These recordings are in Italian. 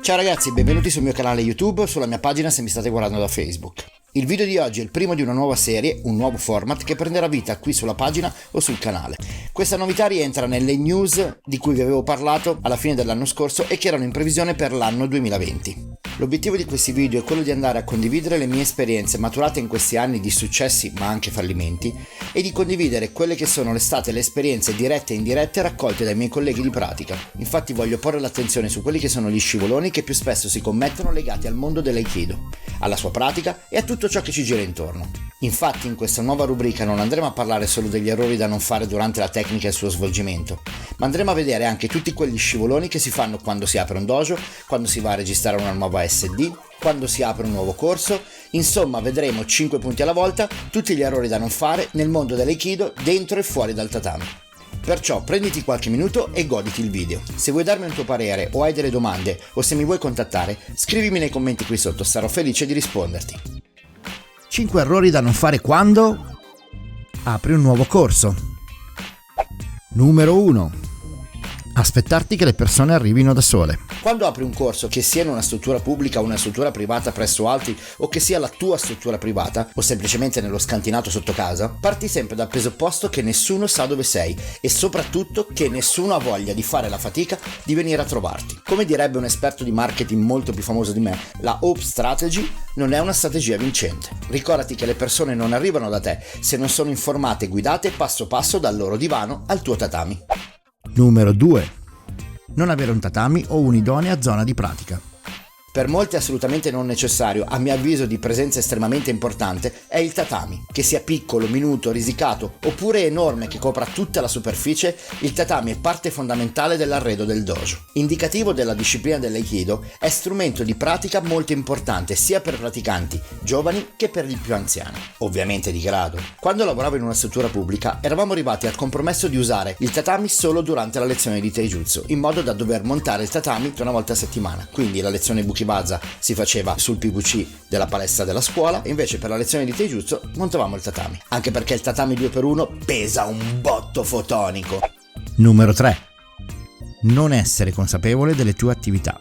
Ciao ragazzi, benvenuti sul mio canale YouTube o sulla mia pagina se mi state guardando da Facebook. Il video di oggi è il primo di una nuova serie, un nuovo format che prenderà vita qui sulla pagina o sul canale. Questa novità rientra nelle news di cui vi avevo parlato alla fine dell'anno scorso e che erano in previsione per l'anno 2020. L'obiettivo di questi video è quello di andare a condividere le mie esperienze maturate in questi anni di successi ma anche fallimenti e di condividere quelle che sono state le esperienze dirette e indirette raccolte dai miei colleghi di pratica. Infatti voglio porre l'attenzione su quelli che sono gli scivoloni che più spesso si commettono legati al mondo dell'aikido, alla sua pratica e a tutto ciò che ci gira intorno. Infatti in questa nuova rubrica non andremo a parlare solo degli errori da non fare durante la tecnica e il suo svolgimento, ma andremo a vedere anche tutti quegli scivoloni che si fanno quando si apre un dojo, quando si va a registrare una nuova SD, quando si apre un nuovo corso. Insomma, vedremo 5 punti alla volta tutti gli errori da non fare nel mondo dell'aikido dentro e fuori dal tatami. Perciò prenditi qualche minuto e goditi il video. Se vuoi darmi un tuo parere o hai delle domande o se mi vuoi contattare, scrivimi nei commenti qui sotto, sarò felice di risponderti. 5 errori da non fare quando apri un nuovo corso. Numero 1. Aspettarti che le persone arrivino da sole. Quando apri un corso, che sia in una struttura pubblica o una struttura privata presso altri, o che sia la tua struttura privata, o semplicemente nello scantinato sotto casa, parti sempre dal presupposto che nessuno sa dove sei e soprattutto che nessuno ha voglia di fare la fatica di venire a trovarti. Come direbbe un esperto di marketing molto più famoso di me, la Hope Strategy non è una strategia vincente. Ricordati che le persone non arrivano da te se non sono informate e guidate passo passo dal loro divano al tuo tatami. Numero 2. Non avere un tatami o un'idonea zona di pratica. Per molti è assolutamente non necessario, a mio avviso di presenza estremamente importante, è il tatami. Che sia piccolo, minuto, risicato oppure enorme che copra tutta la superficie, il tatami è parte fondamentale dell'arredo del dojo. Indicativo della disciplina dell'aikido, è strumento di pratica molto importante sia per praticanti giovani che per gli più anziani, ovviamente di grado. Quando lavoravo in una struttura pubblica eravamo arrivati al compromesso di usare il tatami solo durante la lezione di Taijutsu, in modo da dover montare il tatami una volta a settimana, quindi la lezione Bukibaza si faceva sul PVC della palestra della scuola e invece per la lezione di Taijutsu montavamo il tatami, anche perché il tatami 2x1 pesa un botto fotonico. Numero 3. Non essere consapevole delle tue attività.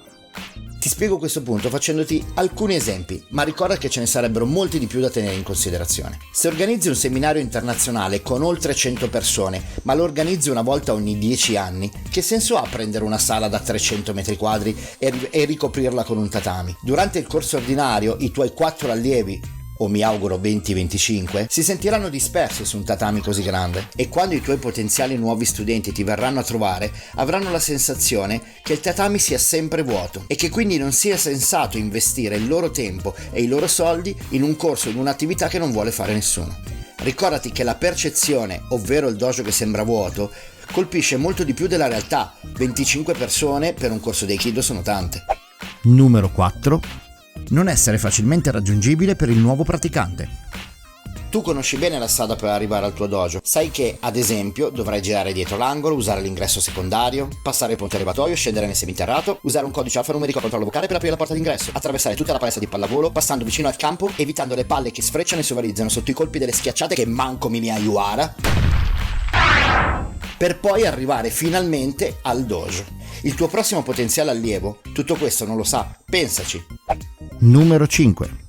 Ti spiego questo punto facendoti alcuni esempi, ma ricorda che ce ne sarebbero molti di più da tenere in considerazione. Se organizzi un seminario internazionale con oltre 100 persone, ma lo organizzi una volta ogni 10 anni, che senso ha prendere una sala da 300 metri quadri e ricoprirla con un tatami? Durante il corso ordinario, i tuoi 4 allievi, o mi auguro 20-25, si sentiranno dispersi su un tatami così grande e quando i tuoi potenziali nuovi studenti ti verranno a trovare avranno la sensazione che il tatami sia sempre vuoto e che quindi non sia sensato investire il loro tempo e i loro soldi in un corso, in un'attività che non vuole fare nessuno. Ricordati che la percezione, ovvero il dojo che sembra vuoto, colpisce molto di più della realtà. 25 persone per un corso di Aikido sono tante. Numero 4. Non essere facilmente raggiungibile per il nuovo praticante. Tu conosci bene la strada per arrivare al tuo dojo. Sai che, ad esempio, dovrai girare dietro l'angolo, usare l'ingresso secondario, passare il ponte elevatoio, scendere nel seminterrato, usare un codice alfanumerico a controllo vocale per aprire la porta d'ingresso, attraversare tutta la palestra di pallavolo, passando vicino al campo, evitando le palle che sfrecciano e sovalizzano sotto i colpi delle schiacciate che manco mi aiuara, per poi arrivare finalmente al dojo. Il tuo prossimo potenziale allievo tutto questo non lo sa, pensaci. Numero 5.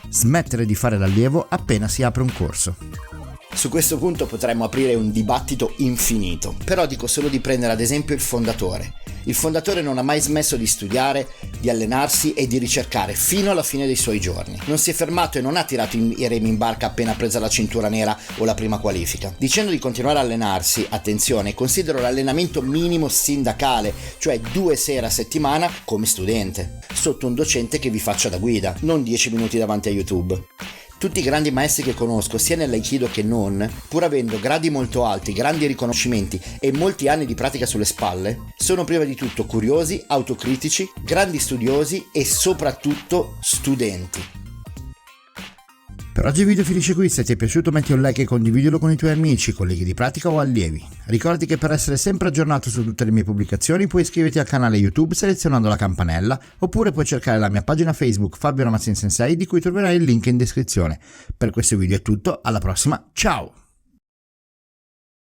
Smettere di fare l'allievo appena si apre un corso. Su questo punto potremmo aprire un dibattito infinito, però dico solo di prendere ad esempio il fondatore. Il fondatore non ha mai smesso di studiare, di allenarsi e di ricercare fino alla fine dei suoi giorni. Non si è fermato e non ha tirato i remi in barca appena presa la cintura nera o la prima qualifica. Dicendo di continuare a allenarsi, attenzione, considero l'allenamento minimo sindacale, cioè 2 sere a settimana come studente, sotto un docente che vi faccia da guida, non 10 minuti davanti a YouTube. Tutti i grandi maestri che conosco, sia nell'aikido che non, pur avendo gradi molto alti, grandi riconoscimenti e molti anni di pratica sulle spalle, sono prima di tutto curiosi, autocritici, grandi studiosi e soprattutto studenti. Per oggi il video finisce qui, se ti è piaciuto metti un like e condividilo con i tuoi amici, colleghi di pratica o allievi. Ricordati che per essere sempre aggiornato su tutte le mie pubblicazioni puoi iscriverti al canale YouTube selezionando la campanella, oppure puoi cercare la mia pagina Facebook Fabio Ramazzin Sensei, di cui troverai il link in descrizione. Per questo video è tutto, alla prossima, ciao!